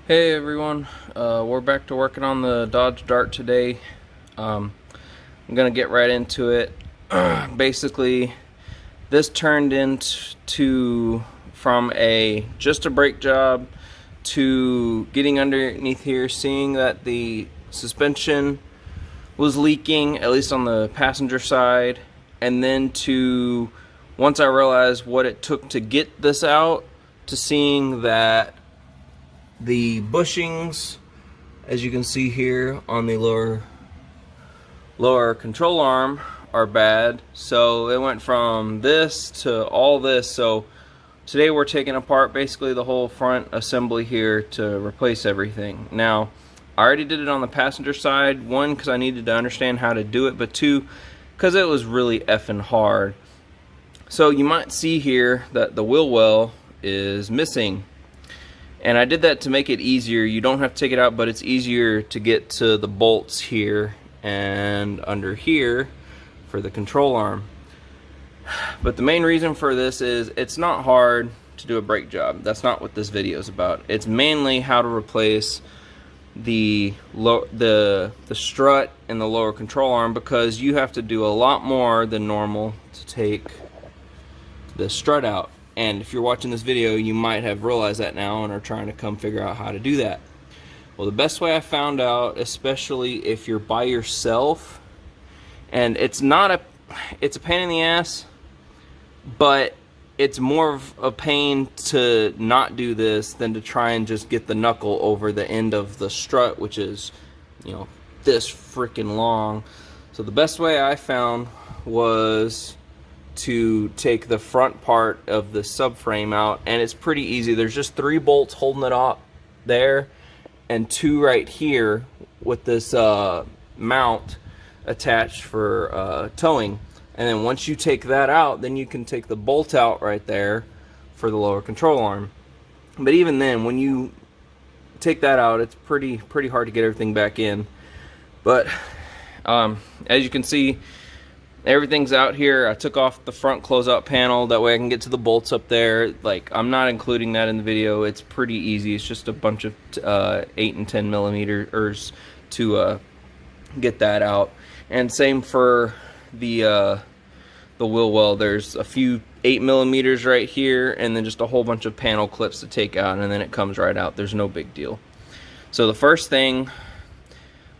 Hey everyone, we're back to working on the Dodge Dart today. I'm gonna get right into it. Basically, this turned into from just a brake job to getting underneath here, seeing that the suspension was leaking, at least on the passenger side, and then to once I realized what it took to get this out, to seeing that the bushings, as you can see here on the lower control arm, are bad. So it went from this to all this. So today we're taking apart basically the whole front assembly here to replace everything. Now, I already did it on the passenger side. One, because I needed to understand how to do it, but two, because it was really effing hard. So you might see here that the wheel well is missing. And I did that to make it easier. You don't have to take it out, but it's easier to get to the bolts here and under here for the control arm. But the main reason for this is it's not hard to do a brake job. That's not what this video is about. It's mainly how to replace the strut and the lower control arm, because you have to do a lot more than normal to take the strut out. And if you're watching this video, you might have realized that now and are trying to come figure out how to do that. Well, the best way I found out, especially if you're by yourself, and it's a pain in the ass, but it's more of a pain to not do this than to try and just get the knuckle over the end of the strut, which is, this freaking long. So the best way I found was to take the front part of the subframe out, and it's pretty easy. There's just 3 bolts holding it up there and 2 right here with this mount attached for towing. And then once you take that out, then you can take the bolt out right there for the lower control arm. But even then, when you take that out, it's pretty hard to get everything back in. But as you can see, everything's out here. I took off the front closeout panel, that way I can get to the bolts up there. Like, I'm not including that in the video. It's pretty easy. It's just a bunch of 8 and 10 millimeters to get that out. And same for the wheel well. There's a few 8 millimeters right here, and then just a whole bunch of panel clips to take out, and then it comes right out. There's no big deal. So the first thing,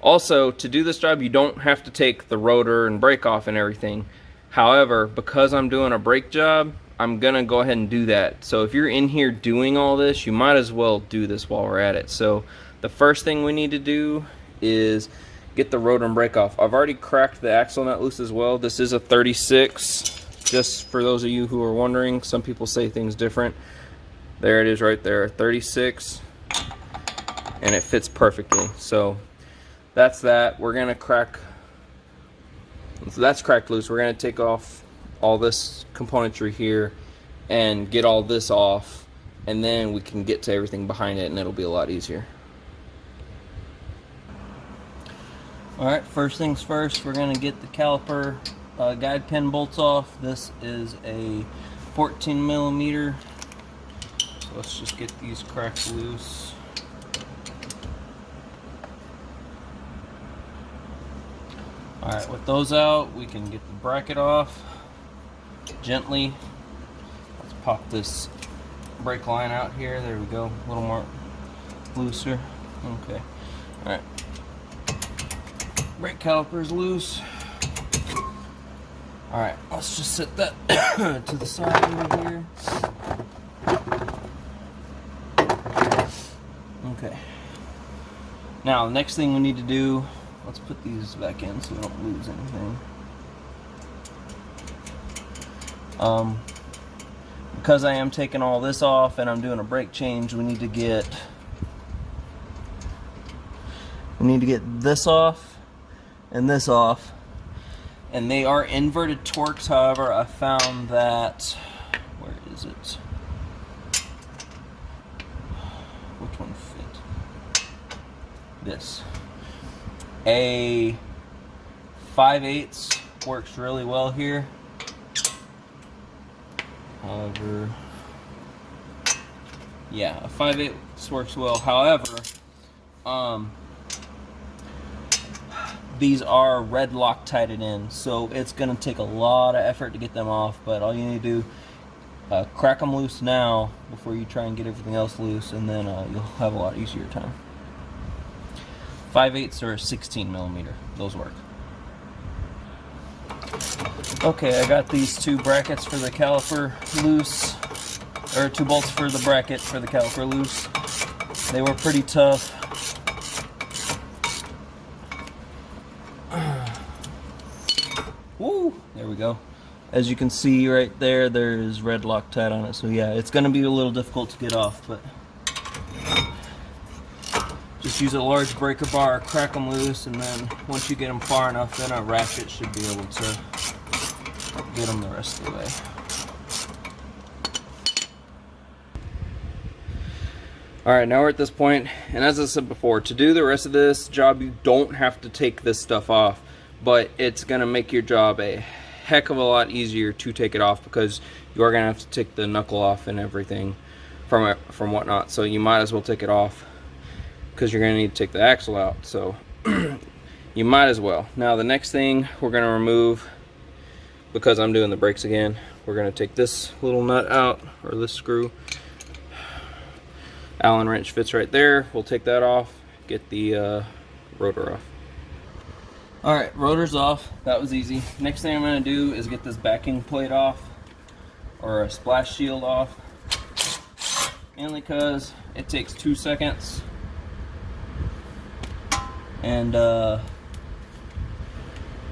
also, to do this job, you don't have to take the rotor and brake off and everything. However, because I'm doing a brake job, I'm gonna go ahead and do that. So if you're in here doing all this, you might as well do this while we're at it. So the first thing we need to do is get the rotor and brake off. I've already cracked the axle nut loose as well. This is a 36, just for those of you who are wondering. Some people say things different. There it is right there, 36, and it fits perfectly. So that's that. We're gonna crack, so that's cracked loose. We're gonna take off all this componentry here and get all this off, and then we can get to everything behind it, and it'll be a lot easier. Alright, first things first, we're gonna get the caliper guide pin bolts off. This is a 14 millimeter, so let's just get these cracked loose. Alright, with those out, we can get the bracket off gently. Let's pop this brake line out here. There we go, a little more looser. Okay, alright. Brake caliper is loose. Alright, let's just set that to the side over here. Okay. Now, the next thing we need to do, let's put these back in so we don't lose anything. Because I am taking all this off and I'm doing a brake change, we need to get this off and this off. And they are inverted torques, however, I found that, where is it? Which one fit? This. A 5/8 works really well here. However, yeah, a 5/8 works well. However, these are red Loctited in, so it's gonna take a lot of effort to get them off. But all you need to do, crack them loose now before you try and get everything else loose, and then you'll have a lot easier time. 5/8 or 16mm, those work. Okay, I got these 2 brackets for the caliper loose, or 2 bolts for the bracket for the caliper loose. They were pretty tough. Woo! There we go. As you can see right there, there's red Loctite on it. So yeah, it's going to be a little difficult to get off, but just use a large breaker bar, crack them loose, and then once you get them far enough, then a ratchet should be able to get them the rest of the way. Alright, now we're at this point, and as I said before, to do the rest of this job, you don't have to take this stuff off, but it's going to make your job a heck of a lot easier to take it off, because you are going to have to take the knuckle off and everything from whatnot, so you might as well take it off, because you're going to need to take the axle out, so you might as well. Now the next thing we're going to remove, because I'm doing the brakes again, we're going to take this little nut out, or this screw. Allen wrench fits right there. We'll take that off, get the rotor off. Alright, rotor's off. That was easy. Next thing I'm going to do is get this backing plate off, or a splash shield off, mainly because it takes 2 seconds, and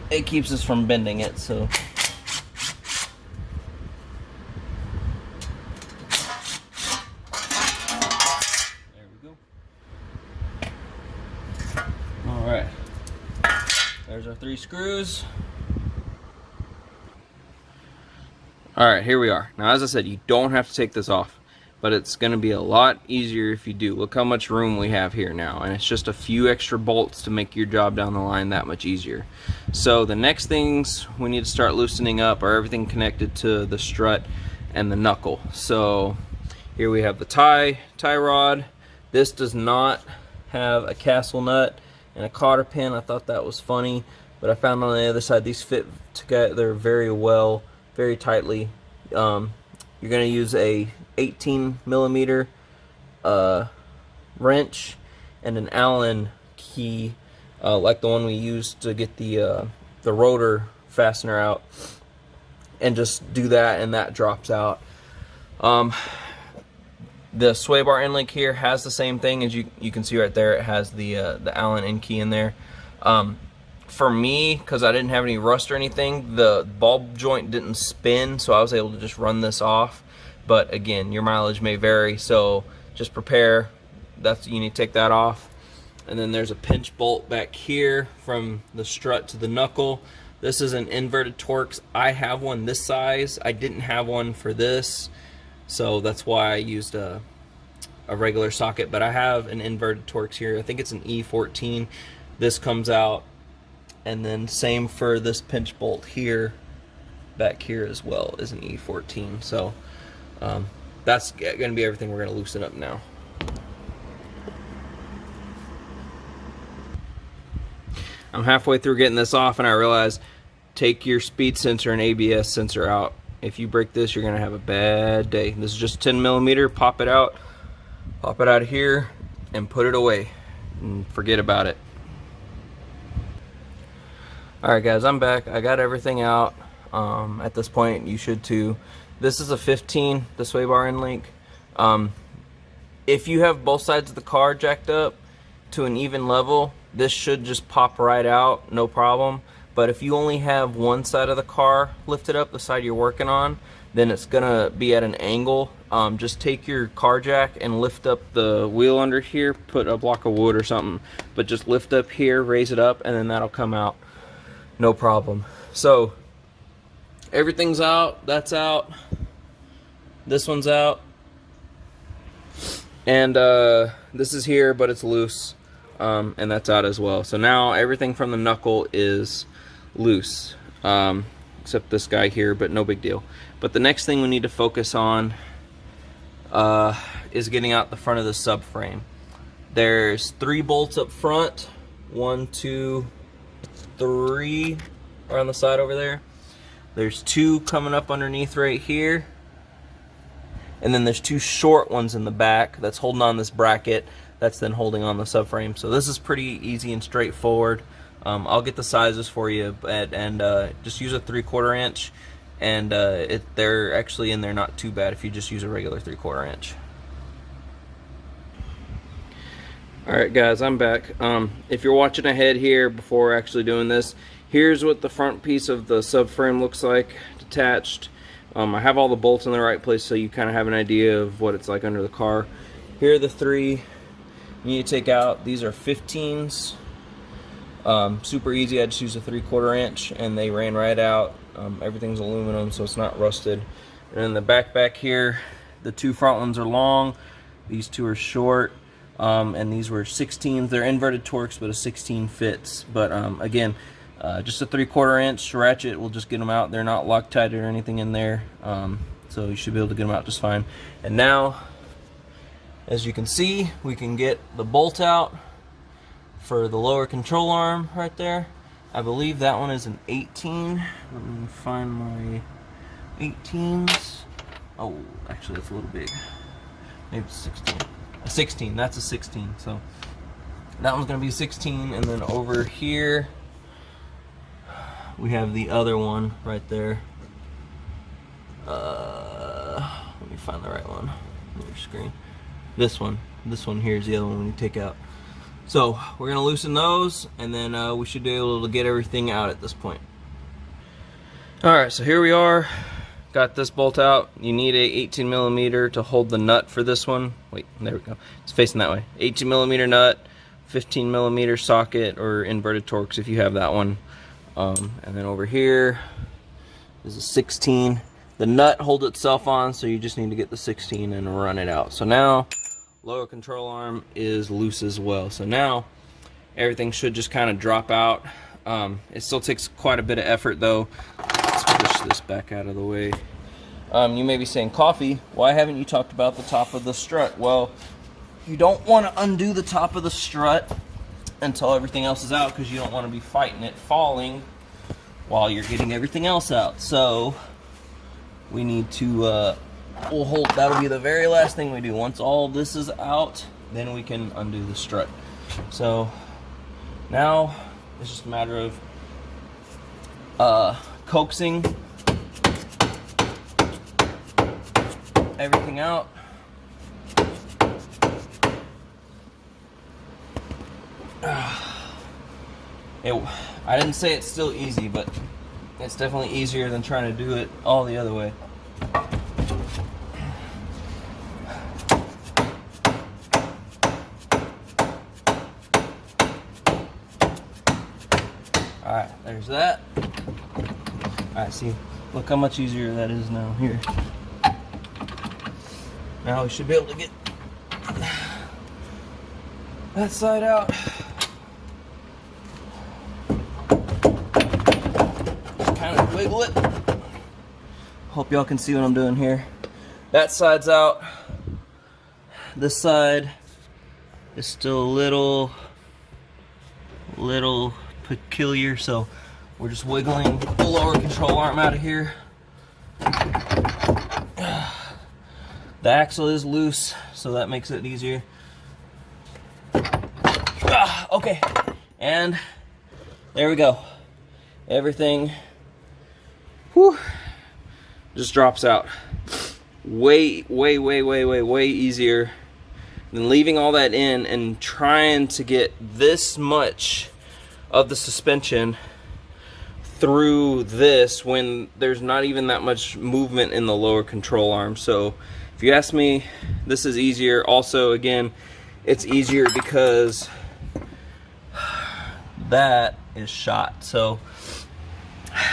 it keeps us from bending it, so there we go. Alright, there's our 3 screws. Alright, here we are. Now, as I said, you don't have to take this off, but it's going to be a lot easier if you do. Look how much room we have here now, and it's just a few extra bolts to make your job down the line that much easier. So the next things we need to start loosening up are everything connected to the strut and the knuckle. So here we have the tie rod. This does not have a castle nut and a cotter pin. I thought that was funny, but I found on the other side these fit together very well, very tightly. You're going to use a 18mm wrench and an Allen key, like the one we used to get the rotor fastener out, and just do that, and that drops out. The sway bar end link here has the same thing, as you can see right there. It has the Allen end key in there. For me, because I didn't have any rust or anything, the ball joint didn't spin, so I was able to just run this off. But again, your mileage may vary, so just prepare. You need to take that off. And then there's a pinch bolt back here from the strut to the knuckle. This is an inverted Torx. I have one this size. I didn't have one for this, so that's why I used a regular socket. But I have an inverted Torx here. I think it's an E14. This comes out, and then same for this pinch bolt here, back here as well, is an E14. So that's going to be everything we're going to loosen up now. I'm halfway through getting this off, and I realized, take your speed sensor and ABS sensor out. If you break this, you're going to have a bad day. This is just 10mm. Pop it out of here, and put it away, and forget about it. Alright guys, I'm back. I got everything out. At this point, you should too. This is a 15, the sway bar end link. If you have both sides of the car jacked up to an even level, this should just pop right out, no problem. But if you only have one side of the car lifted up, the side you're working on, then it's gonna be at an angle. Just take your car jack and lift up the wheel under here, put a block of wood or something, but just lift up here, raise it up, and then that'll come out, no problem. So everything's out, that's out, this one's out, and this is here, but it's loose. And that's out as well. So now everything from the knuckle is loose, except this guy here, but no big deal. But the next thing we need to focus on is getting out the front of the subframe. There's 3 bolts up front, 1, 2, 3 are on the side over there. There's 2 coming up underneath right here, and then there's 2 short ones in the back that's holding on this bracket that's then holding on the subframe. So this is pretty easy and straightforward. I'll get the sizes for you, and just use a 3/4 inch, and they're actually in there not too bad if you just use a regular 3/4 inch. Alright guys, I'm back. If you're watching ahead here before actually doing this, here's what the front piece of the subframe looks like detached. I have all the bolts in the right place so you kind of have an idea of what it's like under the car. Here are the 3 you need to take out. These are 15s. Super easy. I just used a 3/4 inch and they ran right out. Everything's aluminum so it's not rusted. And in the back here, the 2 front ones are long. These 2 are short. And these were 16s. They're inverted Torx, but a 16 fits. But again, just a 3/4 inch ratchet will just get them out. They're not Loctite or anything in there, so you should be able to get them out just fine. And now, as you can see, we can get the bolt out for the lower control arm right there. I believe that one is an 18. Let me find my 18s. Oh, actually that's a little big. Maybe it's 16. A 16, that's a 16. So that one's gonna be a 16, and then over here we have the other one right there. Let me find the right one on your screen. This one here is the other one you take out. So we're gonna loosen those, and then we should be able to get everything out at this point. Alright, so here we are. Got this bolt out. You need a 18mm to hold the nut for this one. Wait, there we go. It's facing that way. 18mm nut, 15mm socket or inverted Torx if you have that one. And then over here is a 16. The nut holds itself on, so you just need to get the 16 and run it out. So now, lower control arm is loose as well. So now, everything should just kind of drop out. It still takes quite a bit of effort though. Let's push this back out of the way. You may be saying, Coffee, why haven't you talked about the top of the strut? Well, you don't want to undo the top of the strut until everything else is out, because you don't want to be fighting it falling while you're getting everything else out. So we need to that'll be the very last thing we do. Once all this is out, then we can undo the strut. So now it's just a matter of coaxing everything out. I didn't say it's still easy, but it's definitely easier than trying to do it all the other way. Alright, there's that. Alright, see, look how much easier that is now. Here. Now we should be able to get that side out. Just kind of wiggle it. Hope y'all can see what I'm doing here. That side's out. This side is still a little peculiar, so we're just wiggling the lower control arm out of here. The axle is loose, so that makes it easier. Okay, and there we go. Everything just drops out. Way easier than leaving all that in and trying to get this much of the suspension through this when there's not even that much movement in the lower control arm. So if you ask me, this is easier. Also, again, it's easier because that is shot. So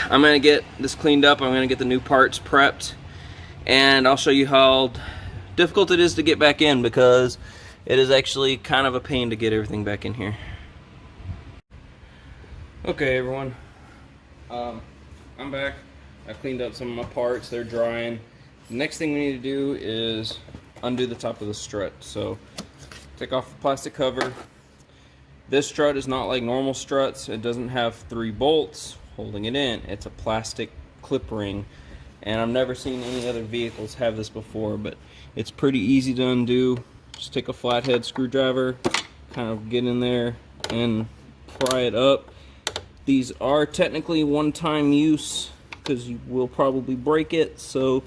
I'm gonna get this cleaned up. I'm gonna get the new parts prepped, and I'll show you how difficult it is to get back in, because it is actually kind of a pain to get everything back in here. Okay, everyone, I'm back. I've cleaned up some of my parts. They're drying. The next thing we need to do is undo the top of the strut. So take off the plastic cover. This strut is not like normal struts. It doesn't have 3 bolts holding it in. It's a plastic clip ring, and I've never seen any other vehicles have this before, but it's pretty easy to undo. Just take a flathead screwdriver, kind of get in there and pry it up. These are technically one-time use because you will probably break it, so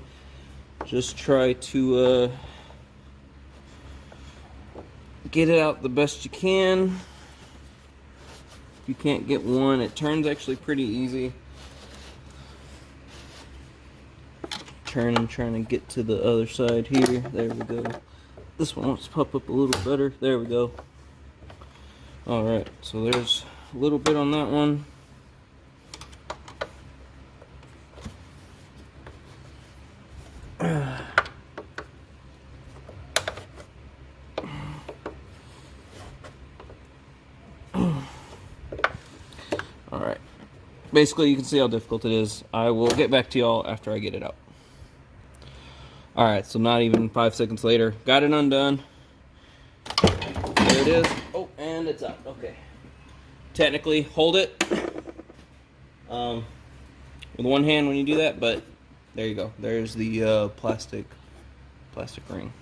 just try to get it out the best you can. If you can't get one, it turns actually pretty easy. Turning, trying to get to the other side here. There we go. This one wants to pop up a little better. There we go. Alright, so there's a little bit on that one. Alright. Basically, you can see how difficult it is. I will get back to y'all after I get it out. Alright, so not even 5 seconds later. Got it undone. There it is. Oh, and it's out. Okay. Technically, hold it with one hand when you do that, but there you go. There's the plastic ring.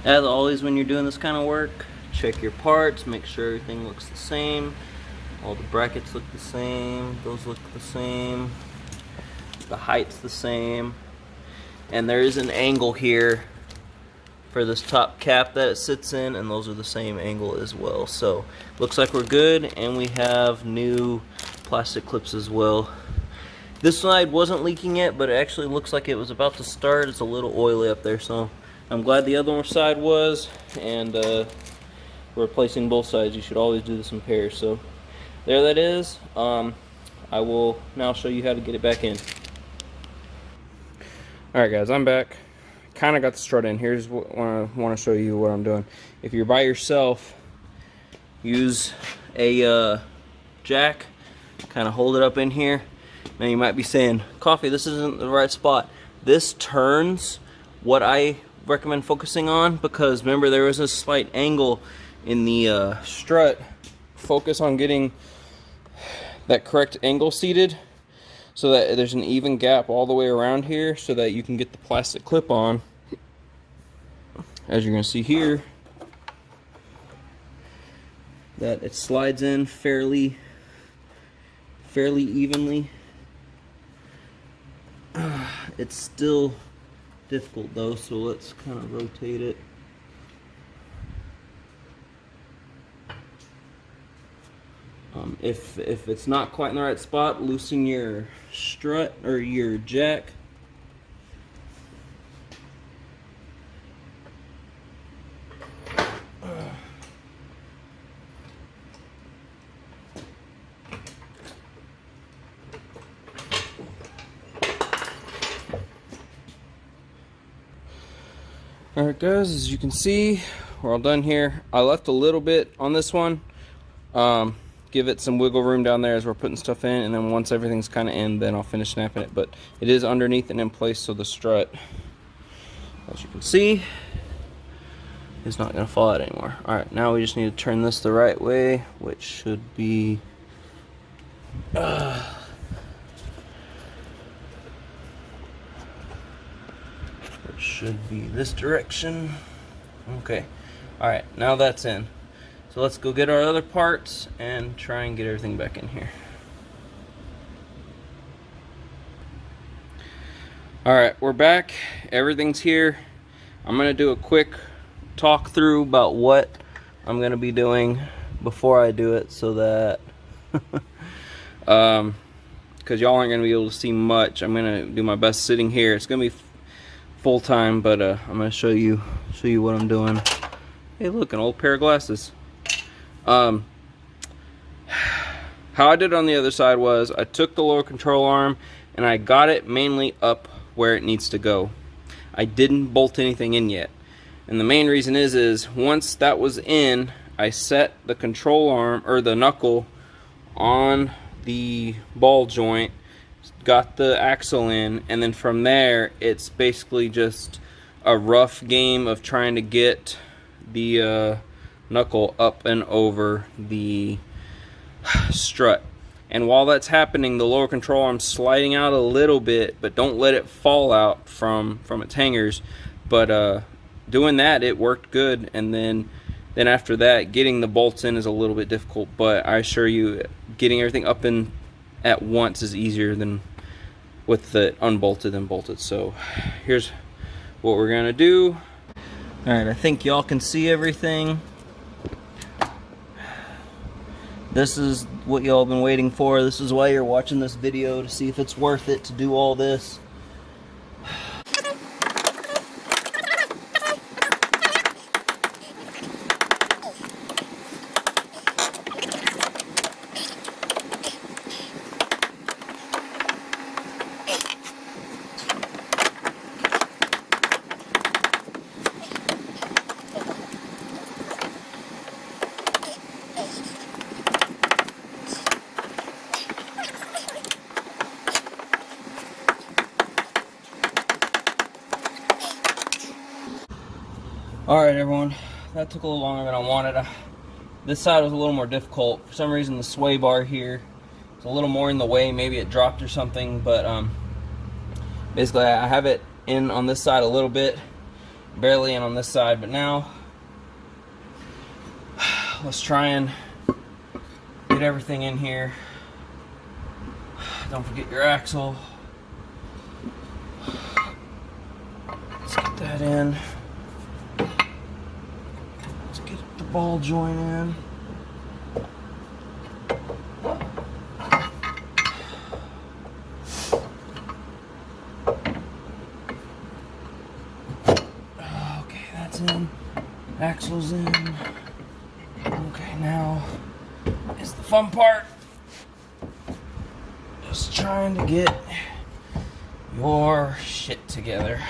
As always, when you're doing this kind of work, check your parts, make sure everything looks the same. All the brackets look the same, those look the same, the height's the same, and there is an angle here for this top cap that it sits in, and those are the same angle as well. So looks like we're good, and we have new plastic clips as well. This side wasn't leaking yet, but it actually looks like it was about to start. It's a little oily up there, so I'm glad the other side was, and we're replacing both sides. You should always do this in pairs. So there that is. I will now show you how to get it back in. Alright guys, I'm back. Kind of got the strut in. Here's what I want to show you what I'm doing. If you're by yourself, use a jack, kind of hold it up in here. Now you might be saying, Coffee, this isn't the right spot. This turns what I recommend focusing on, because remember there was a slight angle in the strut. Focus on getting that correct angle seated so that there's an even gap all the way around here, so that you can get the plastic clip on. As you're going to see here, that it slides in fairly evenly. It's still difficult though, so let's kind of rotate it. If it's not quite in the right spot, loosen your strut or your jack. Alright guys, as you can see, we're all done here. I left a little bit on this one. Give it some wiggle room down there as we're putting stuff in, and then once everything's kind of in, then I'll finish snapping it. But it is underneath and in place, so the strut, as you can see, is not going to fall out anymore. Alright, now we just need to turn this the right way, which should be this direction. Okay. Alright, now that's in. So let's go get our other parts and try and get everything back in here. Alright, we're back. Everything's here. I'm going to do a quick talk through about what I'm going to be doing before I do it, so that because y'all aren't going to be able to see much. I'm going to do my best sitting here. It's going to be full time, but I'm going to show you what I'm doing. Hey, look, an old pair of glasses. How I did it on the other side was I took the lower control arm and I got it mainly up where it needs to go. I didn't bolt anything in yet, and the main reason is once that was in, I set the control arm or the knuckle on the ball joint, got the axle in, and then from there it's basically just a rough game of trying to get the knuckle up and over the strut. And while that's happening, the lower control arm's sliding out a little bit, but don't let it fall out from its hangers. But doing that, it worked good. And then after that, getting the bolts in is a little bit difficult, but I assure you, getting everything up in at once is easier than with it unbolted and bolted. So here's what we're gonna do. All right, I think y'all can see everything. This is what y'all been waiting for. This is why you're watching this video, to see if it's worth it to do all this. Alright everyone, that took a little longer than I wanted. This side was a little more difficult. For some reason the sway bar here is a little more in the way. Maybe it dropped or something, but basically I have it in on this side a little bit, barely in on this side, but now let's try and get everything in here. Don't forget your axle. Let's get that in. Ball joint in. Okay, that's in. Axle's in. Okay, now is the fun part. Just trying to get your shit together.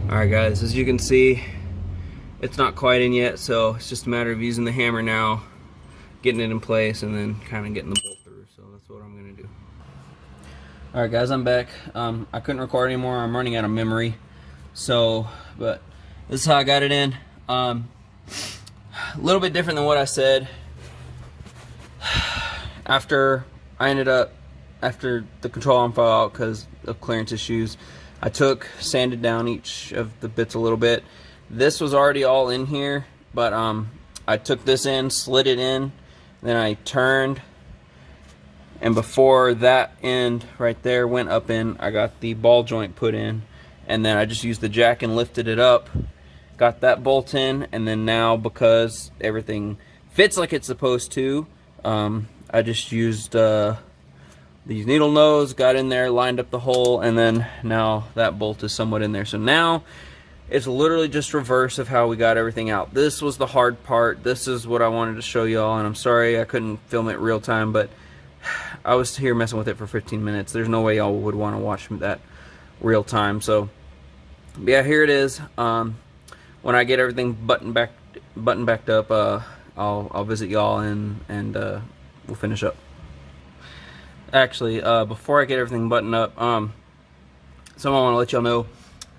Alright guys, as you can see, it's not quite in yet, so it's just a matter of using the hammer now, getting it in place, and then kind of getting the bolt through. So that's what I'm going to do. Alright guys, I'm back. I couldn't record anymore. I'm running out of memory. So, but this is how I got it in. A little bit different than what I said. After the control arm fell out because of clearance issues, I sanded down each of the bits a little bit. This was already all in here, but I took this in, slid it in, then I turned, and before that end right there went up in, I got the ball joint put in, and then I just used the jack and lifted it up, got that bolt in, and then now, because everything fits like it's supposed to, I just used these needle nose, got in there, lined up the hole, and then now that bolt is somewhat in there. So now it's literally just reverse of how we got everything out. This was the hard part. This is what I wanted to show y'all, and I'm sorry I couldn't film it real time, but I was here messing with it for 15 minutes. There's no way y'all would want to watch that real time. So yeah, here it is. When I get everything buttoned backed up, I'll visit y'all and we'll finish up. Actually, before I get everything buttoned up, someone want to let y'all know,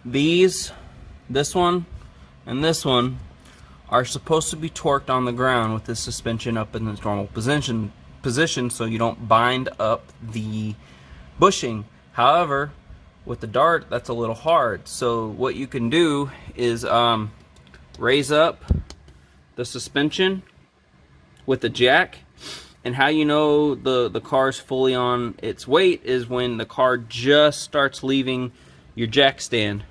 this one and this one are supposed to be torqued on the ground with this suspension up in its normal position so you don't bind up the bushing. However, With the Dart, that's a little hard. So what you can do is raise up the suspension with the jack. And how you know the car's fully on its weight is when the car just starts leaving your jack stand.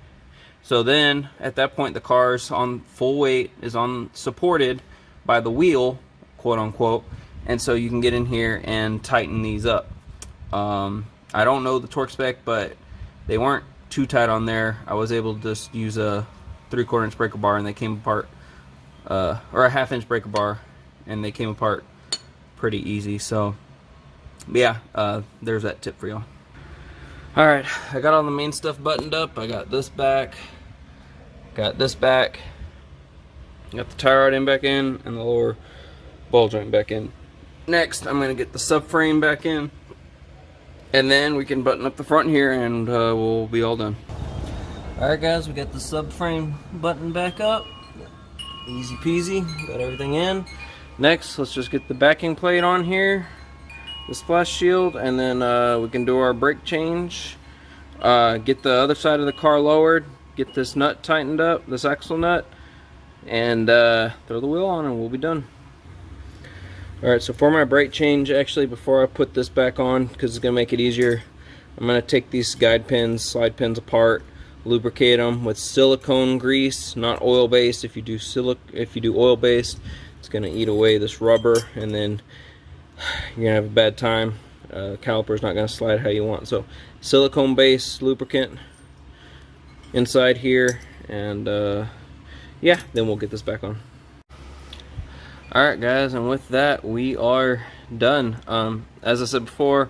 So then at that point the car's on full weight, is on supported by the wheel, quote unquote, and so you can get in here and tighten these up. I don't know the torque spec, but they weren't too tight on there. I was able to just use a 3/4 inch breaker bar and they came apart, or a 1/2 inch breaker bar, and they came apart pretty easy. So yeah, there's that tip for y'all. Alright, I got all the main stuff buttoned up. I got this back, got this back, got the tie rod in back in, and the lower ball joint back in. Next, I'm going to get the subframe back in, and then we can button up the front here and we'll be all done. Alright guys, we got the subframe button back up. Easy peasy, got everything in. Next, let's just get the backing plate on here, the splash shield, and then we can do our brake change. Get the other side of the car lowered, get this nut tightened up, this axle nut, and throw the wheel on and we'll be done. Alright, so for my brake change, actually before I put this back on, because it's going to make it easier, I'm going to take these guide pins, slide pins apart, lubricate them with silicone grease, not oil based. If you do oil based, it's going to eat away this rubber and then you're going to have a bad time. Caliper's not going to slide how you want. So silicone based lubricant inside here, and yeah, then we'll get this back on. Alright guys, and with that we are done. As I said before,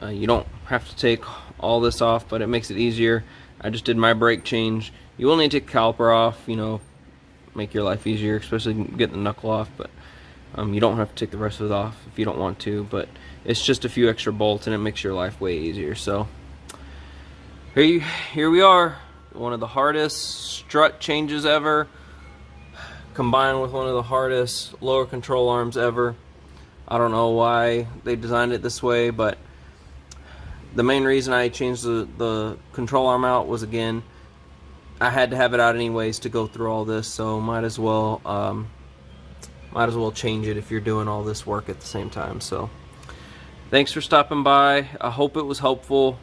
you don't have to take all this off, but it makes it easier. I just did my brake change. You will need to take the caliper off, you know, make your life easier, especially getting the knuckle off, but you don't have to take the rest of it off if you don't want to, but it's just a few extra bolts and it makes your life way easier. So here we are, one of the hardest strut changes ever, combined with one of the hardest lower control arms ever. I don't know why they designed it this way, but the main reason I changed the control arm out was, again, I had to have it out anyways to go through all this, so might as well change it if you're doing all this work at the same time. So thanks for stopping by. I hope it was helpful.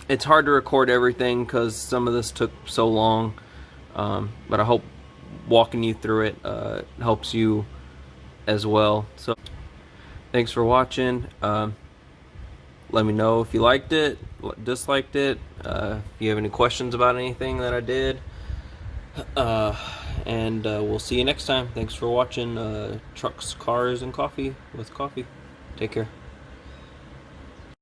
It's hard to record everything because some of this took so long, but I hope walking you through it helps you as well. So thanks for watching. Let me know if you liked it, disliked it, if you have any questions about anything that I did, and we'll see you next time. Thanks for watching Trucks, Cars, and Coffee with Coffee. Take care.